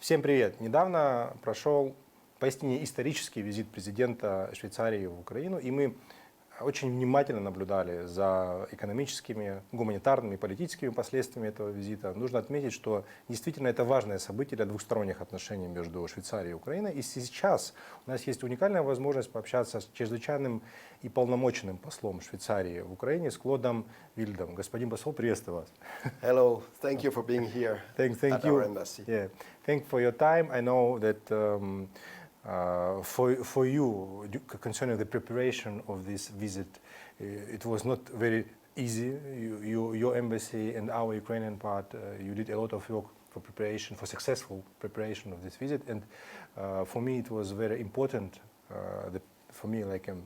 Всем привет! Недавно прошел поистине исторический визит президента Швейцарии в Украину, и мы очень внимательно наблюдали за экономическими, гуманитарными, политическими последствиями этого визита. Нужно отметить, что действительно это важное событие для двухсторонних отношений между Швейцарией и Украиной. И сейчас у нас есть уникальная возможность пообщаться с чрезвычайным и полномоченным послом Швейцарии в Украине, с Клодом Вильдом. Господин посол, приветствую вас. Hello, thank you for being here Thank at you. our embassy. Yeah, thank you for your time. I know that for you, concerning the preparation of this visit, it was not very easy. Your embassy and our Ukrainian part, you did a lot of work for preparation, for successful preparation of this visit. And for me, it was very important, for me, like a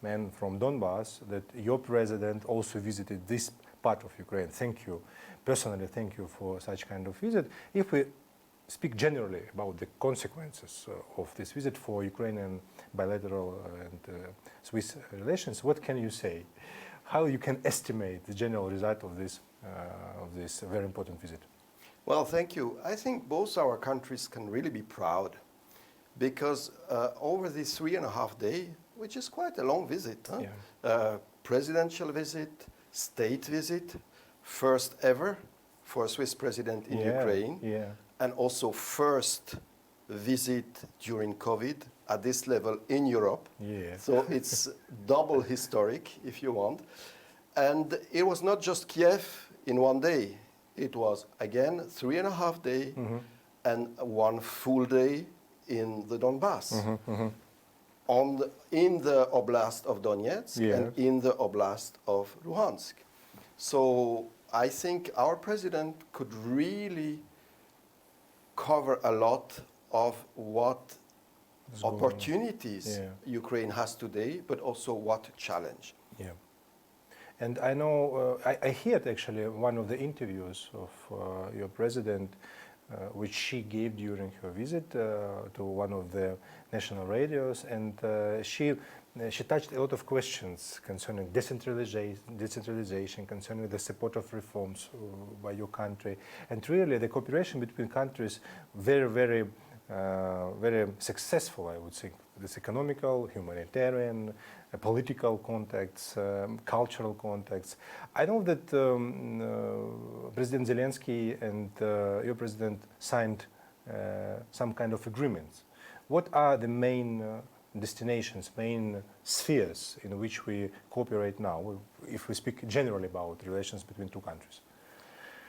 man from Donbass, that your president also visited this part of Ukraine. Thank you. Personally, thank you for such kind of visit. If we speak generally about the consequences of this visit for Ukrainian bilateral and Swiss relations, what can you say? How you can estimate the general result of this very important visit? Well, thank you. I think both our countries can really be proud because over this 3.5 days, which is quite a long visit, presidential visit, state visit, first ever for a Swiss president in Ukraine. And also first visit during COVID at this level in Europe. So it's double historic, if you want. And it was not just Kyiv in one day. It was, again, 3.5 days and one full day in the Donbass. In the Oblast of Donetsk and in the Oblast of Luhansk. So I think our president could really cover a lot of what opportunities Ukraine has today, but also what challenge. Yeah. And I know, I heard actually one of the interviews of your president, which she gave during her visit to one of the national radios, and she touched a lot of questions concerning decentralization, concerning the support of reforms by your country, and really the cooperation between countries very successful, I would think. This economical, humanitarian, political contacts, cultural contacts. I know that President Zelensky and your president signed some kind of agreements. What are the main destinations, main spheres in which we cooperate now, if we speak generally about relations between two countries?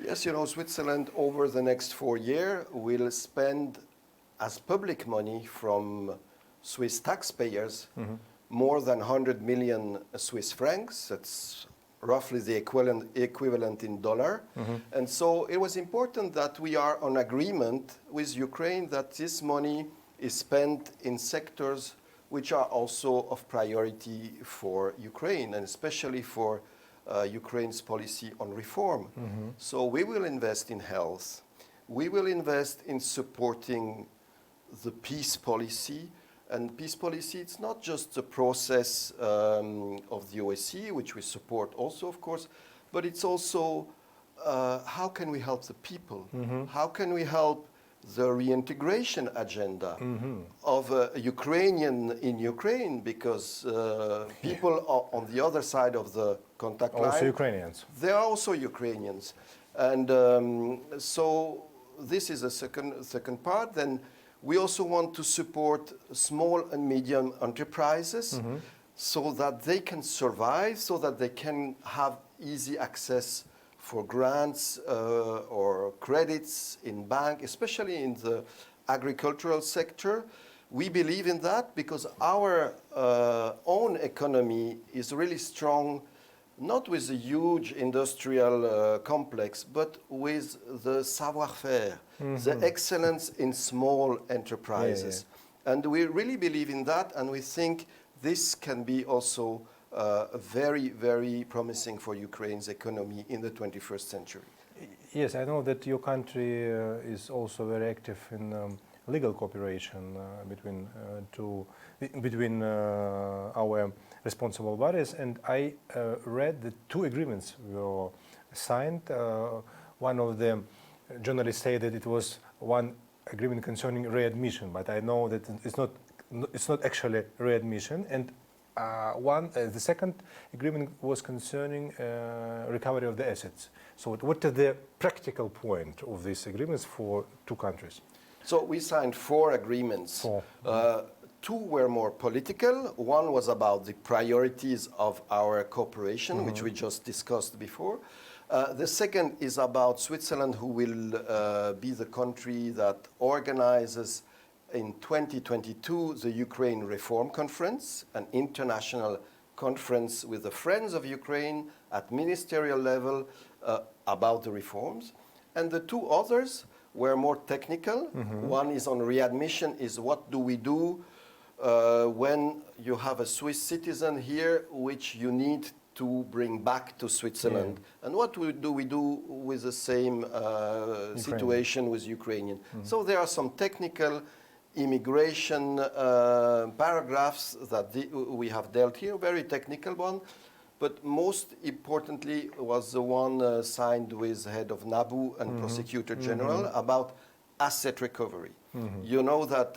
Yes, you know, Switzerland over the next 4 years will spend as public money from Swiss taxpayers more than 100 million Swiss francs. That's roughly the equivalent in dollar. And so it was important that we are on agreement with Ukraine that this money is spent in sectors which are also of priority for Ukraine, and especially for Ukraine's policy on reform. So we will invest in health. We will invest in supporting the peace policy. And peace policy, it's not just the process of the OSCE, which we support also, of course, but it's also how can we help the people? How can we help the reintegration agenda of Ukrainian in Ukraine, because people are on the other side of the contact line. Also Ukrainians. They are also Ukrainians. And so this is a second part. Then we also want to support small and medium enterprises so that they can survive, so that they can have easy access for grants or credits in bank, especially in the agricultural sector. We believe in that because our own economy is really strong, not with a huge industrial complex, but with the savoir-faire, the excellence in small enterprises. And we really believe in that, and we think this can be also very promising for Ukraine's economy in the 21st century. Yes, I know that your country is also very active in legal cooperation between our responsible bodies, and I read that 2 agreements were signed. One of the journalists say that it was one agreement concerning readmission, but I know that it's not actually readmission. And the second agreement was concerning recovery of the assets. So what is the practical point of these agreements for two countries? So we signed 4 agreements. 4. 2 were more political. One was about the priorities of our cooperation, which we just discussed before. The second is about Switzerland, who will be the country that organizes in 2022 the Ukraine Reform Conference, an international conference with the Friends of Ukraine at ministerial level about the reforms. And the 2 others were more technical. One is on readmission, is what do we do when you have a Swiss citizen here which you need to bring back to Switzerland. And what do we do with the same situation with Ukrainian? So there are some technical immigration paragraphs that we have dealt here, very technical one. But most importantly was the one signed with head of NABU and Prosecutor General about asset recovery. You know that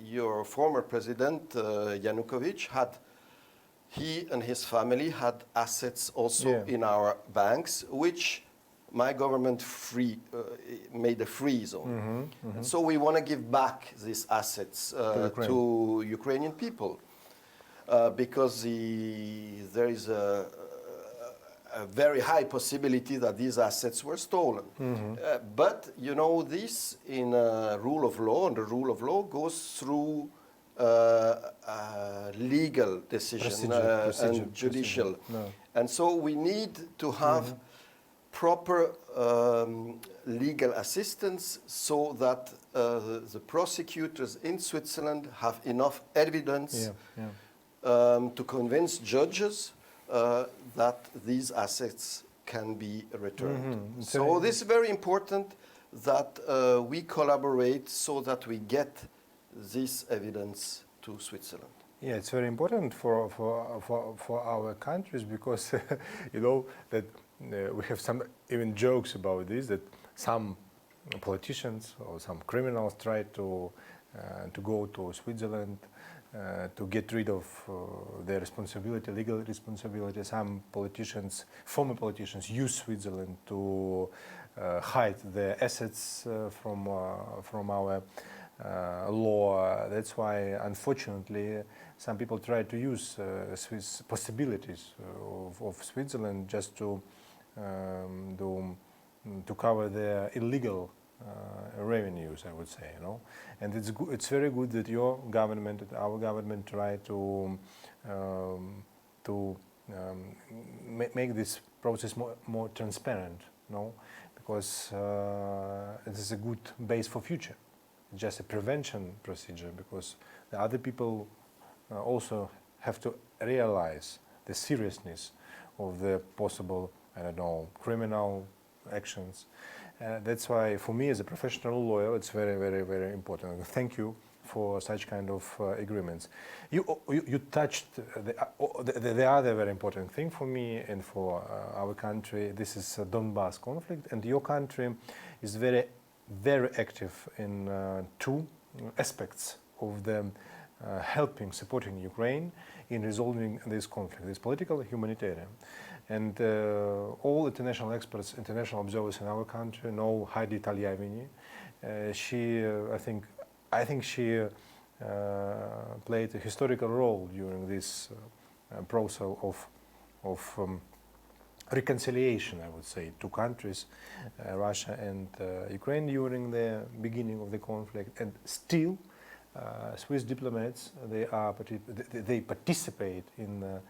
your former president, Yanukovych, he and his family had assets also in our banks, which my government made a freeze on. And so we want to give back these assets to Ukrainian people. Because there is a very high possibility that these assets were stolen. But you know, this in rule of law, and the rule of law goes through legal decision and judicial. And so we need to have proper legal assistance so that the prosecutors in Switzerland have enough evidence to convince judges that these assets can be returned. So this is very important that we collaborate so that we get this evidence to Switzerland. Yeah, it's very important for our countries because you know that we have some even jokes about this, that some politicians or some criminals try to go to Switzerland to get rid of their responsibility, legal responsibility. Some politicians, former politicians, use Switzerland to hide their assets from our law. That's why, unfortunately, some people try to use Swiss possibilities of Switzerland just to cover their illegal revenues, I would say, you know. And it's very good that your government, our government, try to make this process more transparent, you know, because it is a good base for future. Just a prevention procedure, because the other people also have to realize the seriousness of the possible, I don't know, criminal actions. That's why, for me as a professional lawyer, it's very, very, very important. Thank you for such kind of agreements. You touched the other very important thing for me and for our country. This is a Donbass conflict, and your country is very, very active in 2 aspects of the supporting Ukraine in resolving this conflict. This political, humanitarian. And all international experts, international observers in our country know Heidi Tagliavini. I think she played a historical role during this process of reconciliation, I would say, 2 countries, Russia and Ukraine, during the beginning of the conflict. And still, Swiss diplomats, they participate in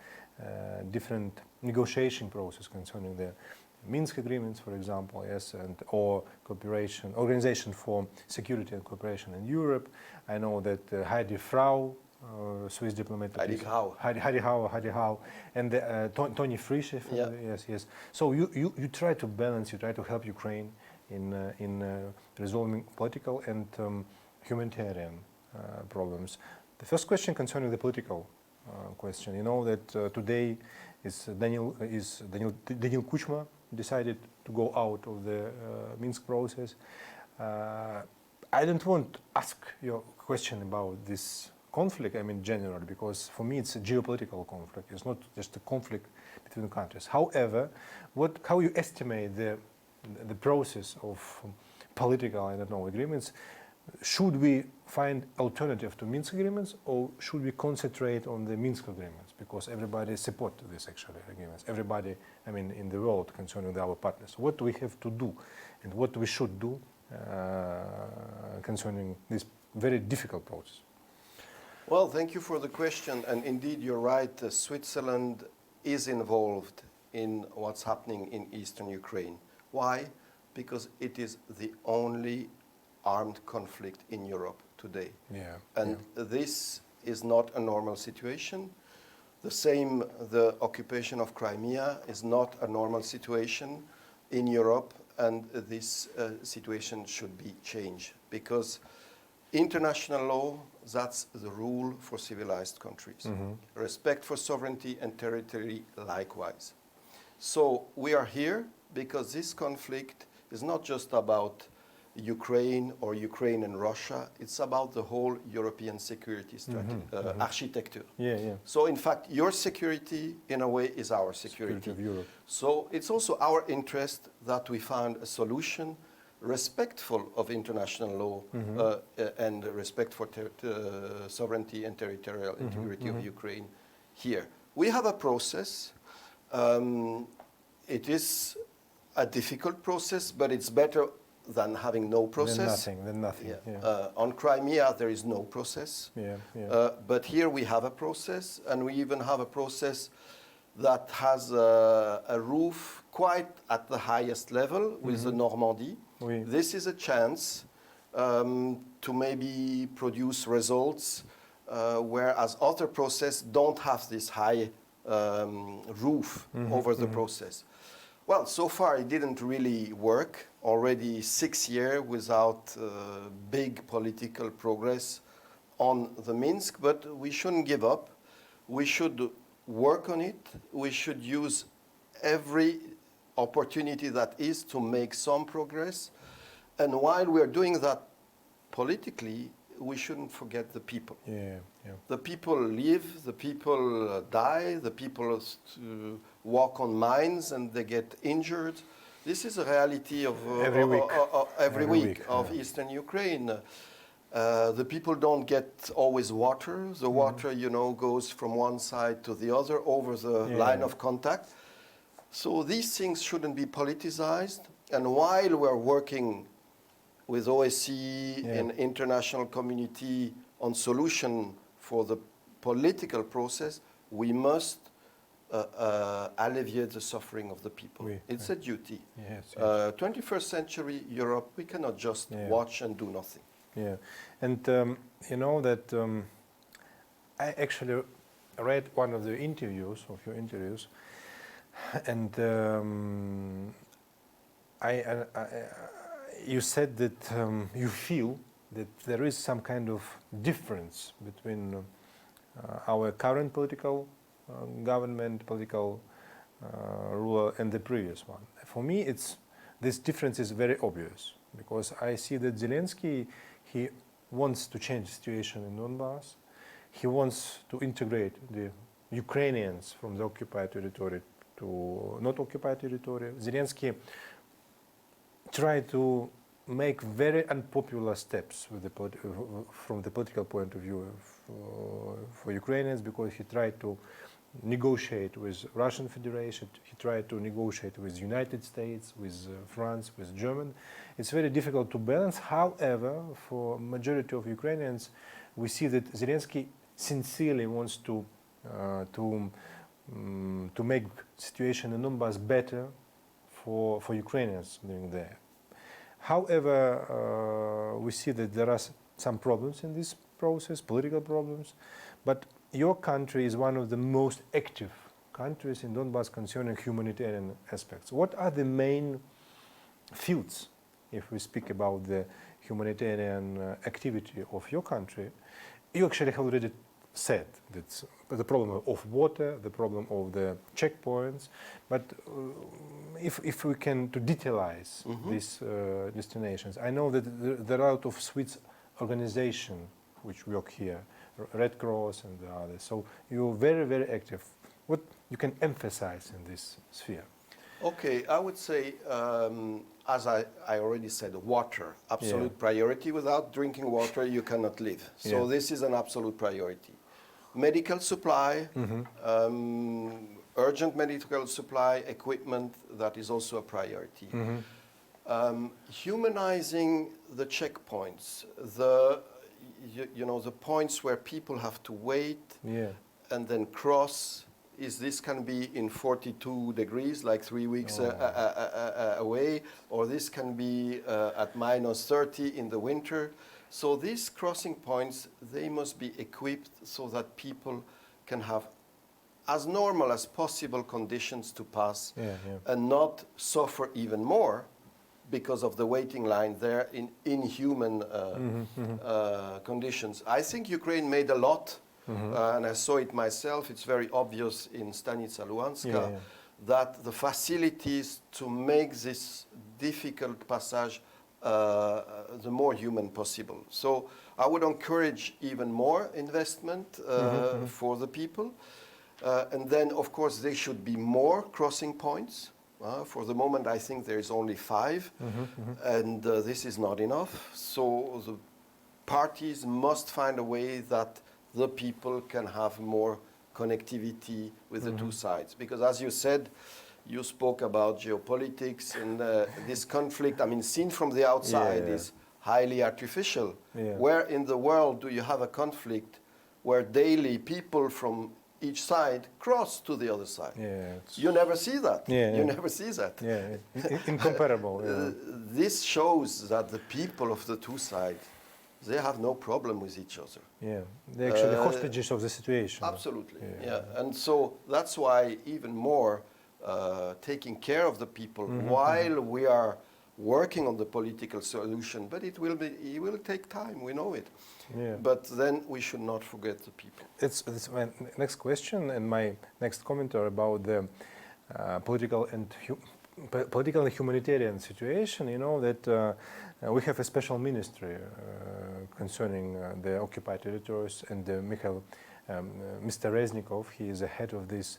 different negotiation process concerning the Minsk agreements, for example, yes, or cooperation, Organization for Security and Cooperation in Europe. I know that Heidi Frau, Swiss diplomat, Heidi Hau, and Tony Frisch, yes. So you try to balance, you try to help Ukraine in resolving political and humanitarian problems. The first question concerning the political question. You know that today Daniel Kuchma decided to go out of the Minsk process. I don't want to ask your question about this conflict, I mean generally, because for me it's a geopolitical conflict. It's not just a conflict between countries. However, how you estimate the process of political, I don't know, agreements? Should we find alternative to Minsk agreements, or should we concentrate on the Minsk agreements? Because everybody supports these actually agreements. Everybody, I mean, in the world concerning our partners. What we have to do, and what we should do concerning this very difficult process? Well, thank you for the question. And indeed, you're right. Switzerland is involved in what's happening in eastern Ukraine. Why? Because it is the only armed conflict in Europe today. Yeah. And this is not a normal situation. The occupation of Crimea is not a normal situation in Europe, and this situation should be changed, because international law, that's the rule for civilized countries. Respect for sovereignty and territory likewise. So we are here because this conflict is not just about Ukraine or Ukraine and Russia, it's about the whole European security architecture. So in fact, your security, in a way, is our security. Of Europe. So it's also our interest that we find a solution respectful of international law and respect for sovereignty and territorial integrity of Ukraine here. We have a process. It is a difficult process, but it's better than having no process. Than nothing. On Crimea, there is no process. But here we have a process, and we even have a process that has a roof quite at the highest level with the Normandy. This is a chance to maybe produce results, whereas other processes don't have this high roof over the process. Well, so far it didn't really work. Already 6 years without big political progress on the Minsk, but we shouldn't give up. We should work on it. We should use every opportunity that is to make some progress. And while we're doing that politically, we shouldn't forget the people. The people live, the people die, the people walk on mines and they get injured. This is a reality of every week of eastern Ukraine. The people don't get always water. The water, goes from one side to the other over the line of contact. So these things shouldn't be politicized. And while we're working with OSCE and international community on solution for the political process, we must alleviate the suffering of the people. It's a duty. 21st century Europe, we cannot just watch and do nothing. And you know that I actually read one of your interviews, and you said that you feel that there is some kind of difference between our current political government, political ruler, and the previous one. For me, this difference is very obvious, because I see that Zelensky, he wants to change the situation in Donbass. He wants to integrate the Ukrainians from the occupied territory to not occupied territory. Zelensky tried to make very unpopular steps from the political point of view for Ukrainians, because he tried to negotiate with Russian Federation, he tried to negotiate with United States, with France, with Germany. It's very difficult to balance. However, for majority of Ukrainians, we see that Zelensky sincerely wants to make situation in Donbass better for Ukrainians living there. However, we see that there are some problems in this process, political problems, but your country is one of the most active countries in Donbass concerning humanitarian aspects. What are the main fields, if we speak about the humanitarian activity of your country? You actually have already said. That's the problem of water, the problem of the checkpoints. But if we can to detailize these destinations, I know that there are a lot of Swiss organizations which work here, Red Cross and the others. So you're very, very active. What you can emphasize in this sphere? Okay, I would say, as I already said, water, absolute priority. Without drinking water, you cannot live. So this is an absolute priority. Medical supply, urgent medical supply, equipment, that is also a priority. Humanizing the checkpoints, the points where people have to wait and then cross. This can be in 42 degrees, like 3 weeks away, or this can be at -30 in the winter. So these crossing points, they must be equipped so that people can have as normal as possible conditions to pass and not suffer even more because of the waiting line there in inhuman conditions. I think Ukraine made a lot. And I saw it myself. It's very obvious in Stanica Luhanska that the facilities to make this difficult passage the more human possible. So I would encourage even more investment for the people. And then, of course, there should be more crossing points. For the moment, I think there is only 5, and this is not enough. So the parties must find a way that the people can have more connectivity with the two sides. Because as you said, you spoke about geopolitics and this conflict, I mean, seen from the outside is highly artificial. Where in the world do you have a conflict where daily people from each side cross to the other side? You never see that. You never see that. Incomparable. This shows that the people of the two sides, they have no problem with each other. They're actually hostages of the situation. Absolutely, And so that's why even more taking care of the people while we are working on the political solution, but it will take time, we know it. But then we should not forget the people. It's my next question and my next commentary about the political and humanitarian situation. You know that we have a special ministry concerning the occupied territories, and Mr. Reznikov, he is the head of this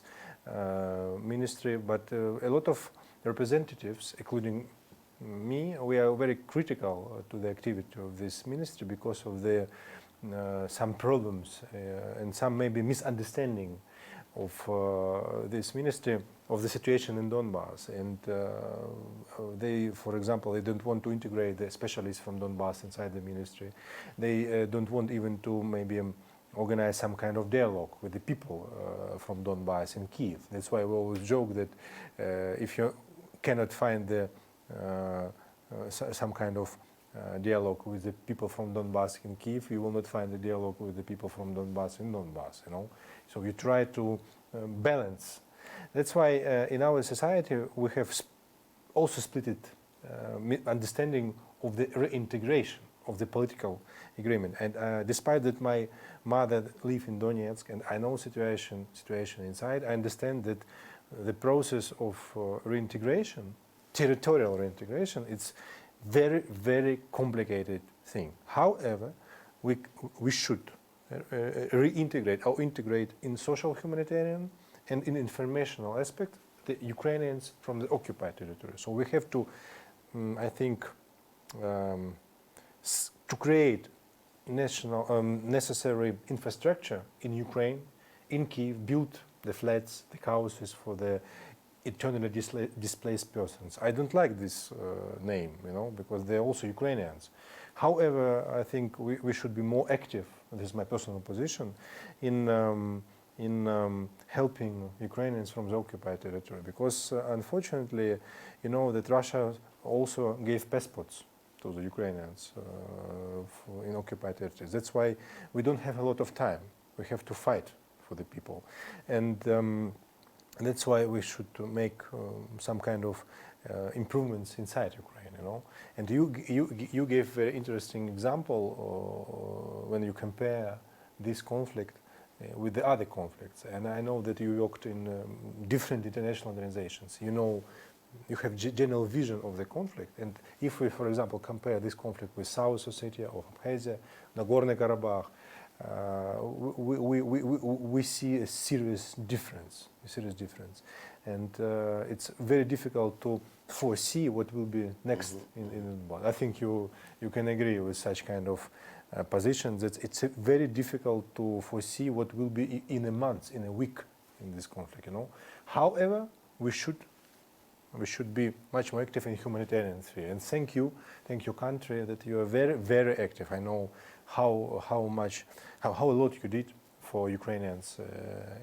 ministry, but a lot of representatives, including me, we are very critical to the activity of this ministry because of the some problems and some maybe misunderstanding of this ministry of the situation in Donbass, and they, for example, they don't want to integrate the specialists from Donbass inside the ministry. They don't want even to maybe organize some kind of dialogue with the people from Donbass in Kyiv. That's why we always joke that if you cannot find the some kind of dialogue with the people from Donbass in Kyiv, you will not find a dialogue with the people from Donbass in Donbass. You know, so we try to balance. That's why in our society we have also split it, understanding of the reintegration of the political agreement. And despite that, my mother lives in Donetsk, and I know situation inside. I understand that the process of reintegration, territorial reintegration, it's very, very complicated thing. However, we should reintegrate or integrate in social to and in informational aspect the Ukrainians from the occupied territory. So we have to, I think, to create national necessary infrastructure in Ukraine, in Kyiv, build the flats, the houses for the internally displaced persons. I don't like this name, you know, because they're also Ukrainians. However, I think we should be more active. This is my personal position in helping Ukrainians from the occupied territory, because unfortunately, you know that Russia also gave passports to the Ukrainians in occupied territories. That's why we don't have a lot of time. We have to fight for the people, and that's why we should make some kind of improvements inside Ukraine, you know. And you gave very interesting example when you compare this conflict with the other conflicts. And I know that you worked in different international organizations. You know, you have general vision of the conflict. And if we, for example, compare this conflict with South Ossetia or Abkhazia, Nagorno-Karabakh, we see a serious difference. And it's very difficult to foresee what will be next in I think you can agree with such kind of positions that it's very difficult to foresee what will be in a month, in a week in this conflict, you know. However, we should be much more active in humanitarian sphere. And thank you country that you are very, very active. I know how a lot you did for Ukrainians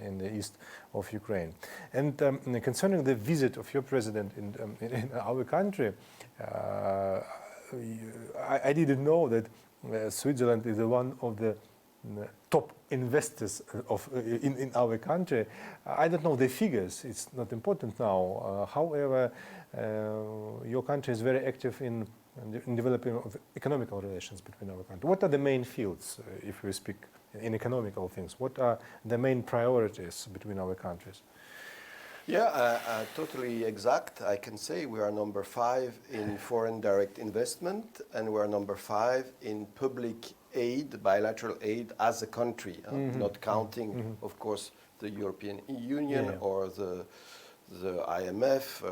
in the east of Ukraine. And concerning the visit of your president in our country, I didn't know that Switzerland is one of the top investors in our country. I don't know the figures, it's not important now. However, your country is very active in developing of economical relations between our countries. What are the main fields, if we speak in economical things? What are the main priorities between our countries? Yeah, totally exact. I can say we are number 5 in foreign direct investment, and we are number 5 in public aid, bilateral aid as a country, not counting, of course, the European Union or the IMF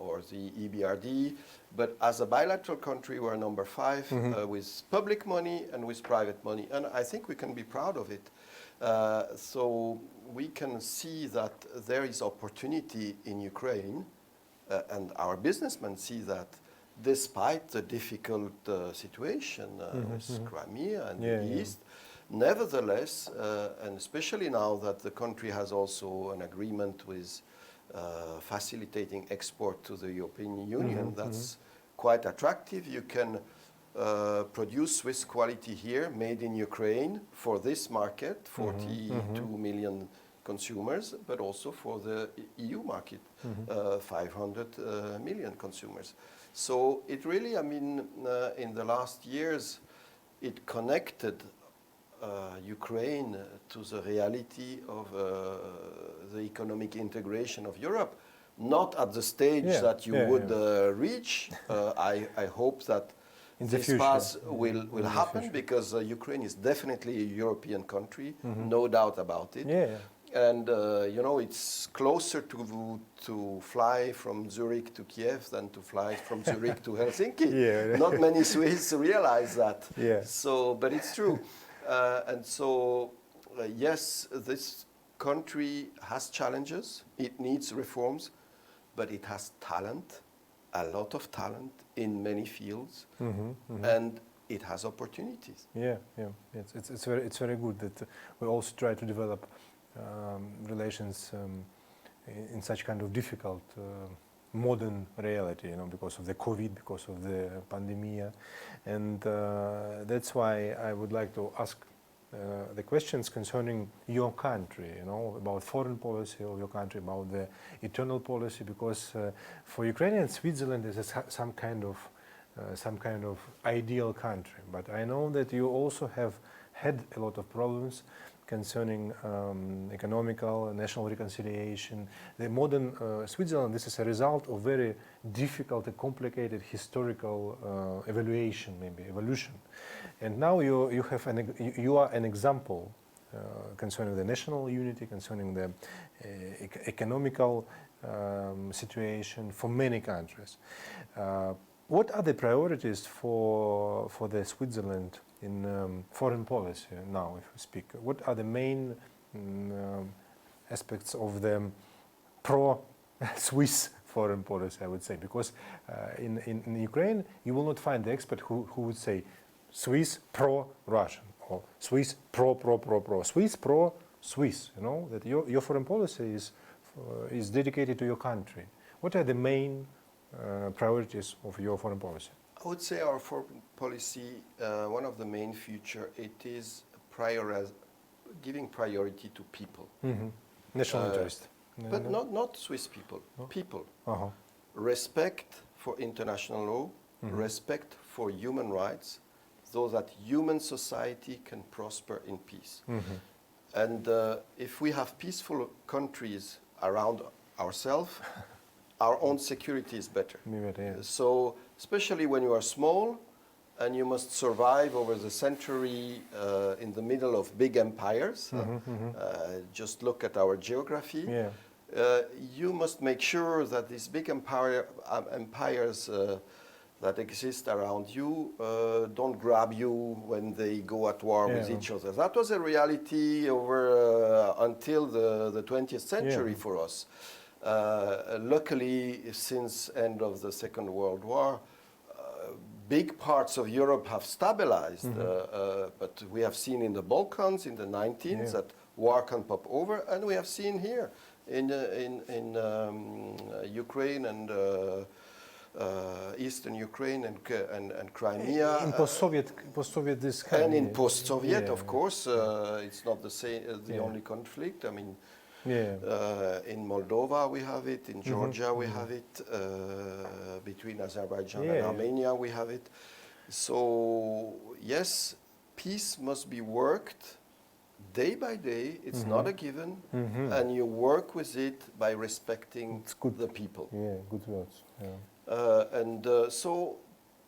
or the EBRD. But as a bilateral country, we're number 5 with public money and with private money. And I think we can be proud of it. So we can see that there is opportunity in Ukraine, and our businessmen see that despite the difficult situation with Crimea and the East, nevertheless, and especially now that the country has also an agreement with facilitating export to the European Union, that's quite attractive. You can produce Swiss quality here, made in Ukraine, for this market, 42 million consumers, but also for the EU market, 500 million consumers. So it really, I mean, in the last years, it connected Ukraine to the reality of the economic integration of Europe, not at the stage that you would reach. I hope that this path will happen, because Ukraine is definitely a European country, no doubt about it. And you know, it's closer to fly from Zurich to Kyiv than to fly from Zurich to Helsinki. Not many Swiss realize that. So, but it's true. And so, yes, this country has challenges. It needs reforms, but it has talent, a lot of talent in many fields, and it has opportunities. It's very good that we also try to develop relations in such kind of difficult modern reality, you know, because of the COVID, because of the pandemic, and that's why I would like to ask the questions concerning your country, you know, about foreign policy of your country, about the internal policy, because for Ukrainians, Switzerland is some kind of ideal country. But I know that you also have had a lot of problems concerning economical, national reconciliation. The modern Switzerland, this is a result of very difficult and complicated historical evolution. And now you are an example concerning the national unity, concerning the economical situation for many countries. What are the priorities for the Switzerland in foreign policy now, if we speak? What are the main aspects of the pro-Swiss foreign policy, I would say? Because in Ukraine, you will not find the expert who would say Swiss pro-Russian or Swiss pro. Swiss pro-Swiss, you know, that your foreign policy is dedicated to your country. What are the main priorities of your foreign policy? I would say our foreign policy, one of the main feature, it is giving priority to people. National interest. But not Swiss people, people. Respect for international law, respect for human rights, so that human society can prosper in peace. And if we have peaceful countries around ourselves, our own security is better. So especially when you are small and you must survive over the century in the middle of big empires, just look at our geography, you must make sure that these big empires that exist around you don't grab you when they go at war with each other. That was a reality over until the 20th century for us. Luckily, since end of the Second World War, big parts of Europe have stabilized, but we have seen in the Balkans in the 19th that war can pop over, and we have seen here in Ukraine and Eastern Ukraine and Crimea. In post-Soviet this kind. And in post-Soviet, of course, it's not the same, the only conflict. I mean, in Moldova we have it, in Georgia we have it, between Azerbaijan and Armenia we have it. So yes, peace must be worked day by day. It's not a given, and you work with it by respecting the people. Yeah, good words. So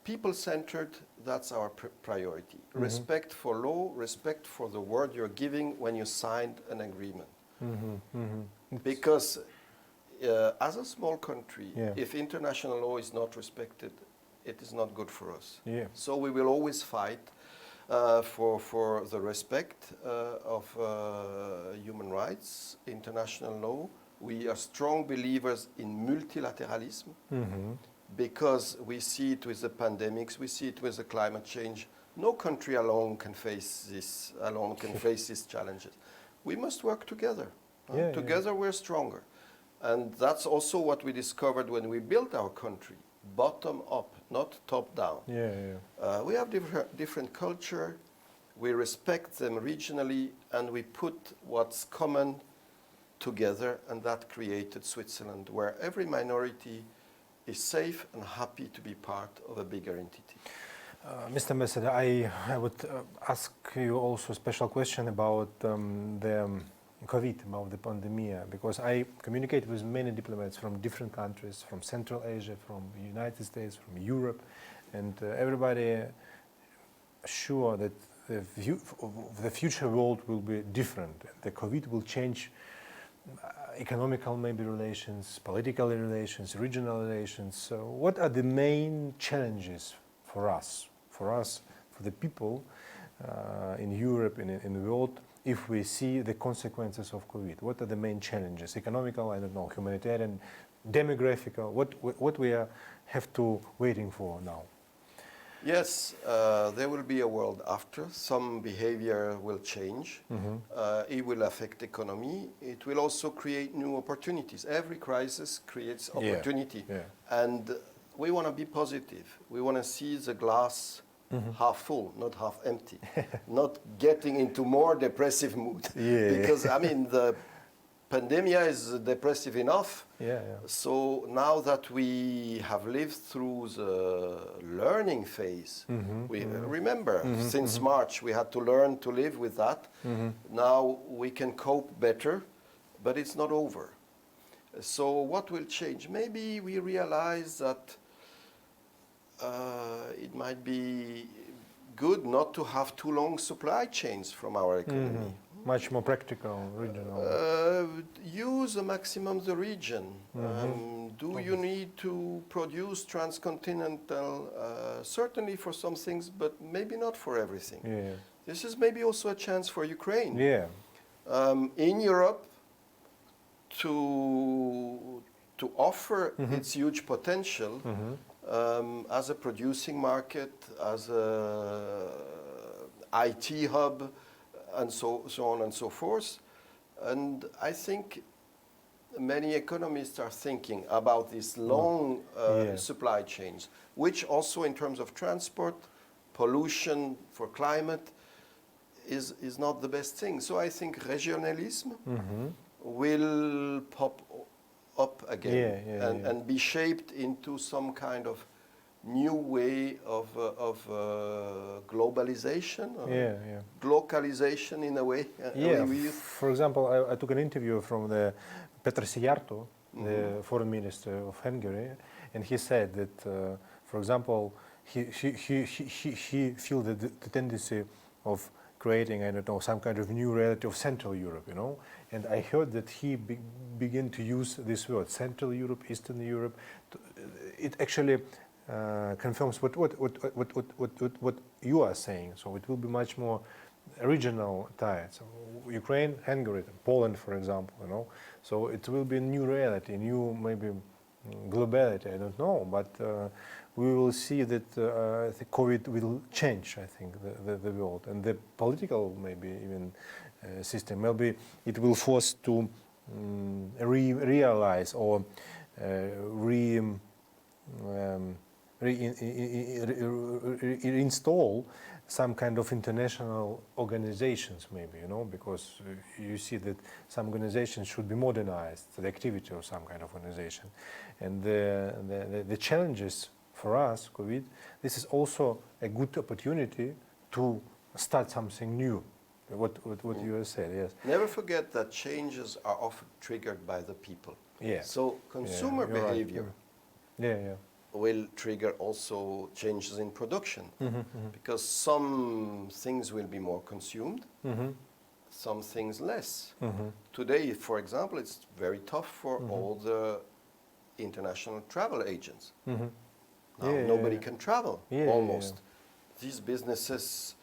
people-centered, that's our priority. Respect for law, respect for the word you're giving when you signed an agreement. Because as a small country, if international law is not respected, it is not good for us. So we will always fight for the respect of human rights, international law. We are strong believers in multilateralism because we see it with the pandemics, we see it with the climate change. No country alone can face these challenges. We must work together. Together we're stronger. And that's also what we discovered when we built our country. Bottom up, not top down. We have different culture, we respect them regionally, and we put what's common together, and that created Switzerland, where every minority is safe and happy to be part of a bigger entity. Mr. Ambassador, I would ask you also a special question about the COVID, about the pandemic, because I communicate with many diplomats from different countries, from Central Asia, from the United States, from Europe, and everybody sure that the future world will be different. The COVID will change economical maybe relations, political relations, regional relations. So what are the main challenges for us, for the people in Europe and in the world, if we see the consequences of COVID? What are the main challenges? Economical, I don't know, humanitarian, demographical, what we have to waiting for now? Yes, there will be a world after. Some behavior will change. It will affect economy. It will also create new opportunities. Every crisis creates opportunity. And we want to be positive. We want to see the glass half full, not half empty. Not getting into more depressive mood. Because, I mean, the pandemic is depressive enough. So now that we have lived through the learning phase, we remember since March we had to learn to live with that. Now we can cope better, but it's not over. So what will change? Maybe we realize that it might be good not to have too long supply chains from our economy. Much more practical, regional. Use a maximum the region. Do you need to produce transcontinental? Certainly for some things, but maybe not for everything. This is maybe also a chance for Ukraine. In Europe, to offer its huge potential as a producing market, as a IT hub, and so on and so forth. And I think many economists are thinking about these long supply chains, which also in terms of transport, pollution for climate, is not the best thing. So I think regionalism will pop up again and be shaped into some kind of new way of globalization, or glocalization in a way. For example, I took an interview from the Petr Szijjártó, the foreign minister of Hungary, and he said that, for example, he feels that the tendency of creating, I don't know, some kind of new reality of Central Europe, you know. And I heard that he began to use this word, Central Europe, Eastern Europe. It actually confirms what you are saying. So it will be much more regional tied. So Ukraine, Hungary, Poland, for example, you know. So it will be a new reality, new maybe globality. I don't know, but we will see that the COVID will change, I think, the world, and the political maybe even system. Maybe it will force to realize or reinstall some kind of international organizations, maybe, you know, because you see that some organizations should be modernized, the activity of some kind of organization. And the challenges for us, COVID, this is also a good opportunity to start something new. What you said, yes. Never forget that changes are often triggered by the people. Yeah. So consumer behavior right. will trigger also changes in production, because some things will be more consumed, some things less. Today, for example, it's very tough for all the international travel agents. Now nobody can travel, almost. These businesses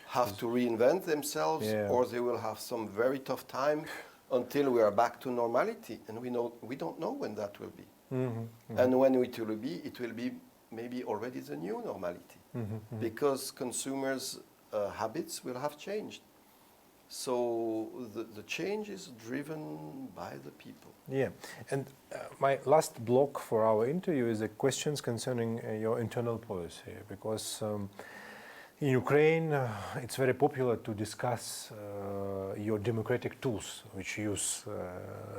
have to reinvent themselves, or they will have some very tough time until we are back to normality, and we don't know when that will be. And when it will be maybe already the new normality, because consumers' habits will have changed. So the change is driven by the people. Yeah, and my last block for our interview is the questions concerning your internal policy, because in Ukraine it's very popular to discuss your democratic tools, which use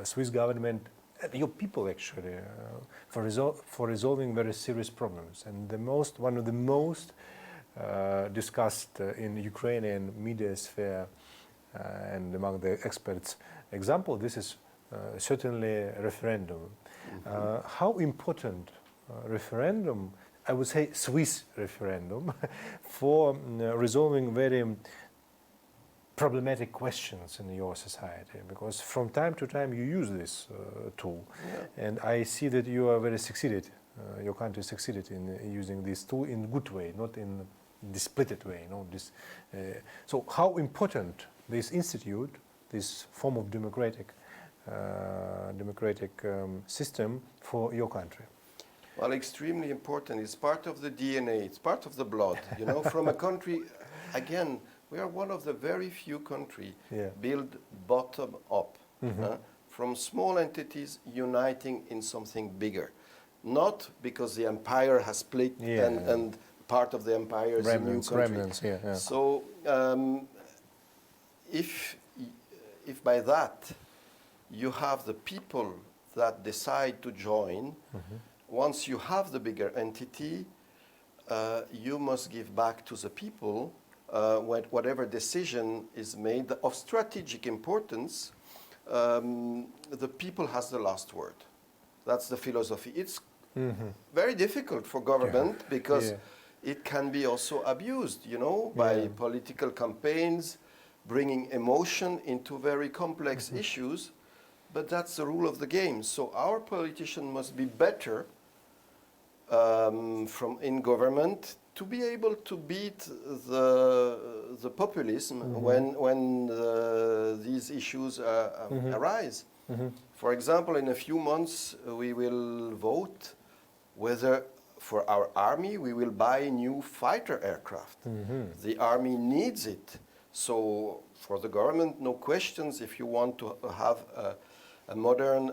Swiss government, your people actually, for resolving very serious problems. And one of the most discussed in Ukrainian media sphere and among the experts example, this is certainly a referendum. How important referendum, I would say Swiss referendum, for resolving very problematic questions in your society? Because from time to time you use this tool, and I see that you are very succeeded, your country succeeded in using this tool in a good way, not in the splitted way. You know, so how important this institute, this form of democratic system for your country? Well, extremely important. It's part of the DNA. It's part of the blood. You know, from a country, again, we are one of the very few countries built bottom up, from small entities uniting in something bigger. Not because the empire has split and part of the empire is a new country. So if by that you have the people that decide to join, once you have the bigger entity, you must give back to the people whatever decision is made of strategic importance. The people has the last word. That's the philosophy. It's very difficult for government because it can be also abused, you know, by political campaigns, bringing emotion into very complex issues. But that's the rule of the game. So our politician must be better in government to be able to beat the populism when these issues arise. For example, in a few months we will vote whether for our army we will buy new fighter aircraft. The army needs it. So for the government, no questions. If you want to have a modern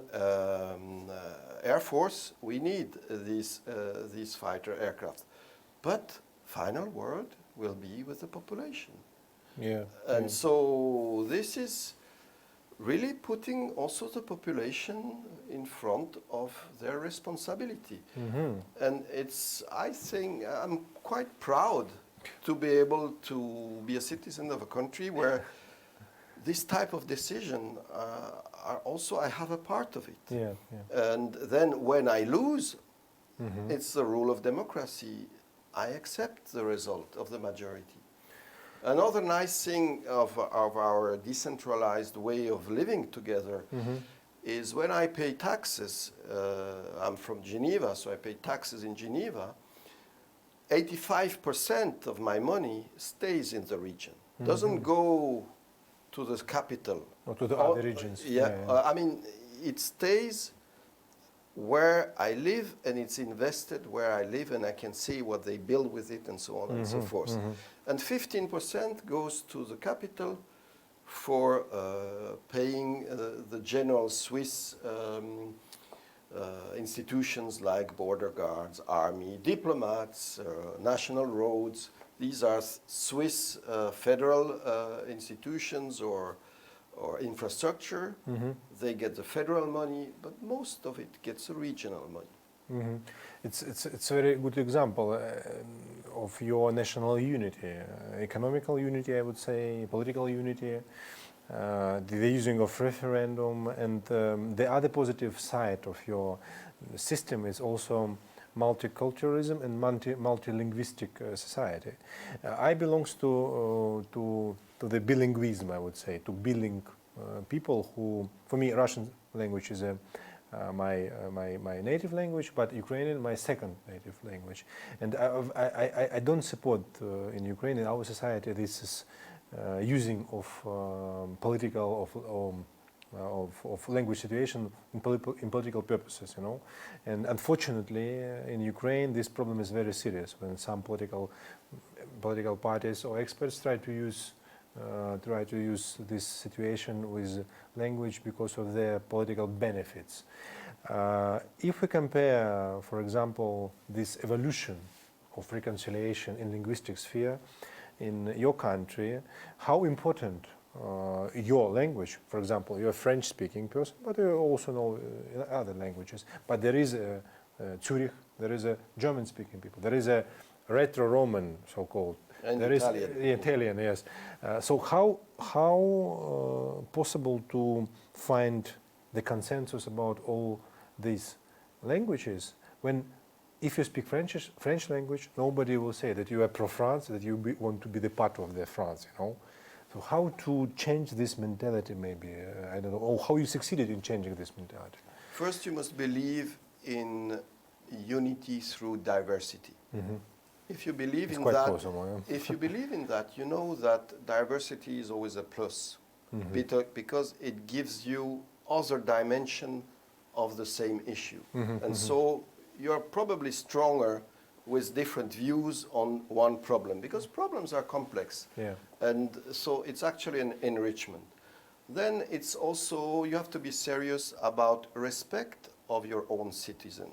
air force, we need these fighter aircraft. But final word will be with the population. And so this is really putting also the population in front of their responsibility. And I think I'm quite proud to be able to be a citizen of a country where this type of decision are also, I have a part of it. Yeah. And then when I lose, it's the rule of democracy. I accept the result of the majority. Another nice thing of our decentralized way of living together is when I pay taxes, I'm from Geneva, so I pay taxes in Geneva, 85% of my money stays in the region, doesn't go to the capital. Or to the other regions. I mean, it stays where I live, and it's invested where I live, and I can see what they build with it and so on and so forth. And 15% goes to the capital for paying the general Swiss institutions like border guards, army, diplomats, national roads. These are Swiss federal institutions or infrastructure. They get the federal money, but most of it gets regional money. It's a very good example of your national unity, economical unity, I would say, political unity, the using of referendum, and the other positive side of your system is also multiculturalism and multilinguistic society. I belongs to the bilinguism, I would say, to biling people who, for me, Russian language is my native language, but Ukrainian my second native language. And I don't support in Ukraine, in our society, this is using of political of language situation in political purposes, you know. And unfortunately, in Ukraine, this problem is very serious when some political parties or experts try to use this situation with language because of their political benefits. If we compare, for example, this evolution of reconciliation in linguistic sphere in your country, how important your language, for example, you're a French-speaking person, but you also know other languages. But there is a Zurich, there is a German-speaking people, there is a retro-Roman, so-called. And there Italian. is Italian, yes. So how possible to find the consensus about all these languages when, if you speak French language, nobody will say that you are pro-France, that you want to be the part of the France, you know. So how to change this mentality, maybe, I don't know, or how you succeeded in changing this mentality? First, you must believe in unity through diversity. If you believe in that, possible, yeah. if you believe in that, you know that diversity is always a plus, because it gives you other dimension of the same issue, and so you're probably stronger with different views on one problem, because problems are complex. Yeah. And so it's actually an enrichment. Then it's also, you have to be serious about respect of your own citizen.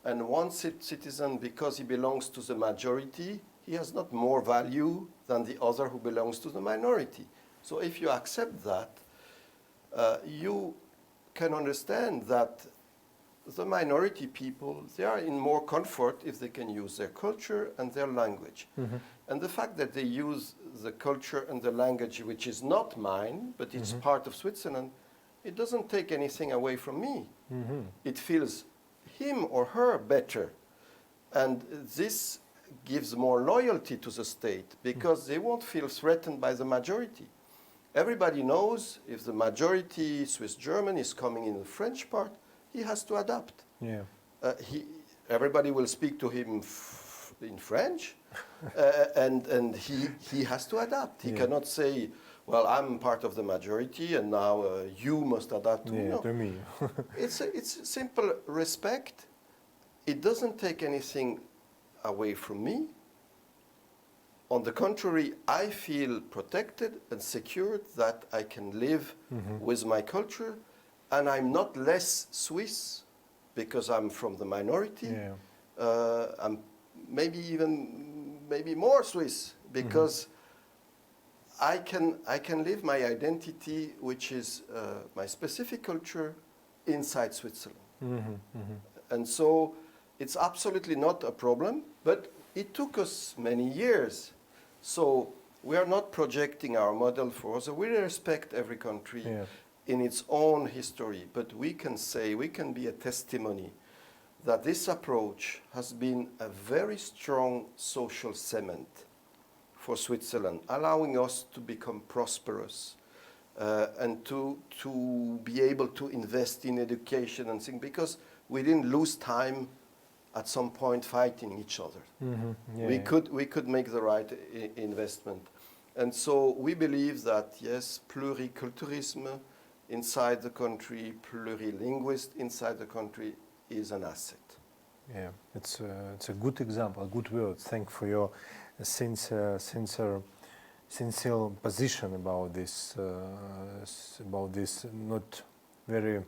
And one citizen, because he belongs to the majority, he has not more value than the other who belongs to the minority. So if you accept that, you can understand that the minority people, they are in more comfort if they can use their culture and their language. And the fact that they use the culture and the language which is not mine, but it's part of Switzerland, it doesn't take anything away from me. It feels him or her better. And this gives more loyalty to the state, because they won't feel threatened by the majority. Everybody knows if the majority Swiss German is coming in the French part, he has to adapt. Yeah. Everybody will speak to him in French, and he has to adapt. He cannot say, well, I'm part of the majority, and now you must adapt to me. No. To me. It's simple respect. It doesn't take anything away from me. On the contrary, I feel protected and secured that I can live with my culture, and I'm not less Swiss because I'm from the minority. I'm maybe more Swiss because I can live my identity, which is my specific culture, inside Switzerland. And so it's absolutely not a problem, but it took us many years. So we are not projecting our model for others. We respect every country in its own history, but we can say, we can be a testimony that this approach has been a very strong social cement for Switzerland, allowing us to become prosperous and to be able to invest in education and things, because we didn't lose time at some point fighting each other. We could make the right investment. And so we believe that, yes, pluriculturalism inside the country, plurilinguist inside the country is an asset. Yeah, it's a good example, a good word. Thank for your sincere position about this not very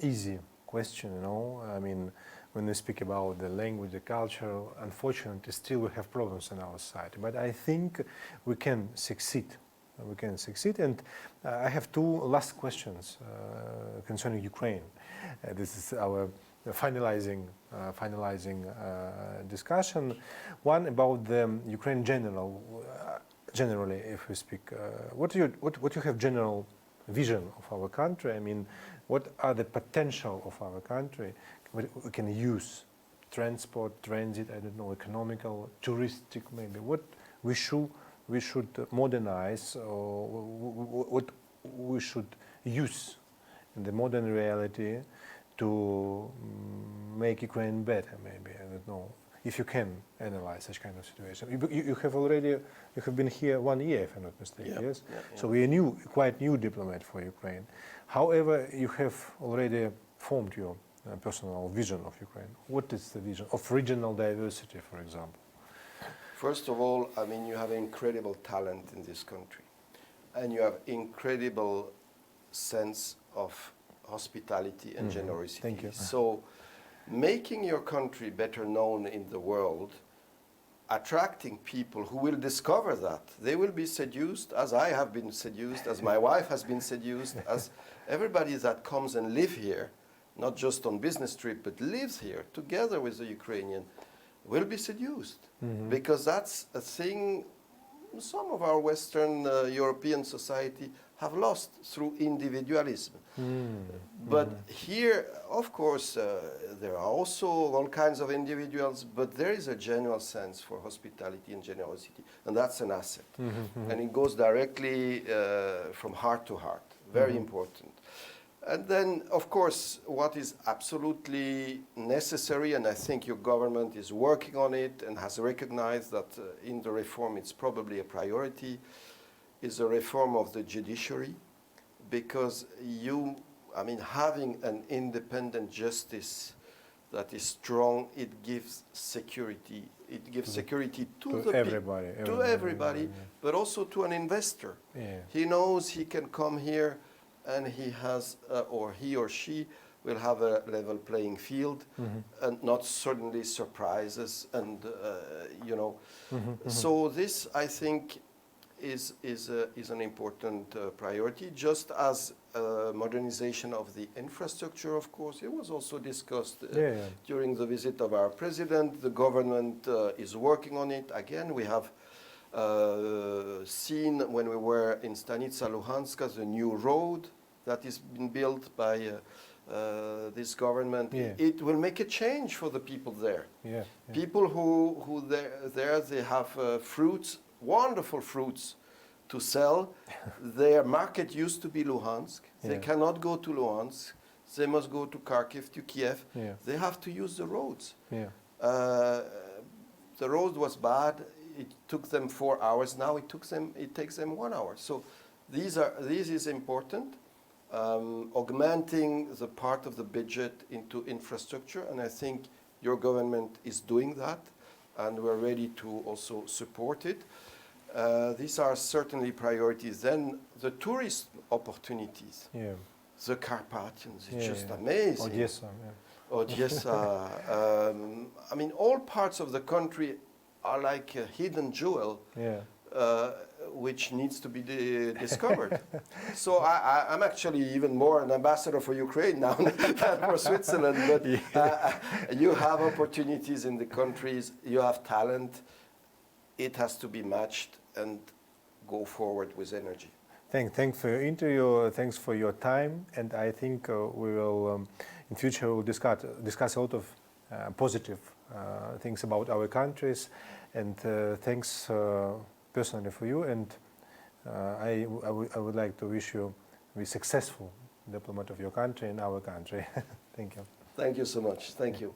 easy question, you know. I mean, when we speak about the language, the culture, unfortunately, still we have problems in our society. But I think we can succeed. We can succeed. And I have two last questions concerning Ukraine. This is our finalizing discussion. One about the Ukraine generally, if we speak. What you have general vision of our country? I mean, what are the potential of our country? We can use transport, transit, I don't know, economical, touristic maybe. What we should modernize, or what we should use in the modern reality to make Ukraine better, maybe. I don't know if you can analyze such kind of situation. You have been here 1 year, if I'm not mistaken. Yes. So we are quite new diplomat for Ukraine. However, you have already formed your personal vision of Ukraine. What is the vision of regional diversity, for example? First of all, I mean, you have incredible talent in this country, and you have incredible sense of hospitality and generosity. Thank you. So making your country better known in the world, attracting people who will discover that. They will be seduced, as I have been seduced, as my wife has been seduced, as everybody that comes and live here, not just on business trip, but lives here together with the Ukrainian, will be seduced. Because that's a thing some of our Western European society have lost through individualism. But here, of course, there are also all kinds of individuals, but there is a general sense for hospitality and generosity, and that's an asset. And it goes directly from heart to heart, very important. And then, of course, what is absolutely necessary, and I think your government is working on it and has recognized that in the reform it's probably a priority, is the reform of the judiciary, because having an independent justice that is strong, it gives security. It gives security to everybody, but also to an investor. He knows he can come here and he has, or he or she will have a level playing field and not suddenly surprises. And, so this, I think, is an important priority, just as modernization of the infrastructure, of course. It was also discussed during the visit of our president. The government is working on it. Again, we have seen when we were in Stanica Luhanska the new road that is being built by this government. It will make a change for the people there. People who there they have fruits, wonderful fruits to sell. Their market used to be Luhansk. They cannot go to Luhansk. They must go to Kharkiv, to Kyiv. They have to use the roads. The road was bad. It took them 4 hours. Now it takes them 1 hour. So this is important. Augmenting the part of the budget into infrastructure, and I think your government is doing that, and we're ready to also support it. These are certainly priorities. Then the tourist opportunities. The Carpathians, it's just amazing. Odessa. All parts of the country are like a hidden jewel. which needs to be discovered. So I'm actually even more an ambassador for Ukraine now than for Switzerland. But you have opportunities in the countries, you have talent. It has to be matched and go forward with energy. Thanks for your interview. Thanks for your time. And I think we will, in future, we'll discuss a lot of positive things about our countries. And thanks personally for you. And I would like to wish you to be successful diplomat of your country and our country. Thank you. Thank you so much. Thank you.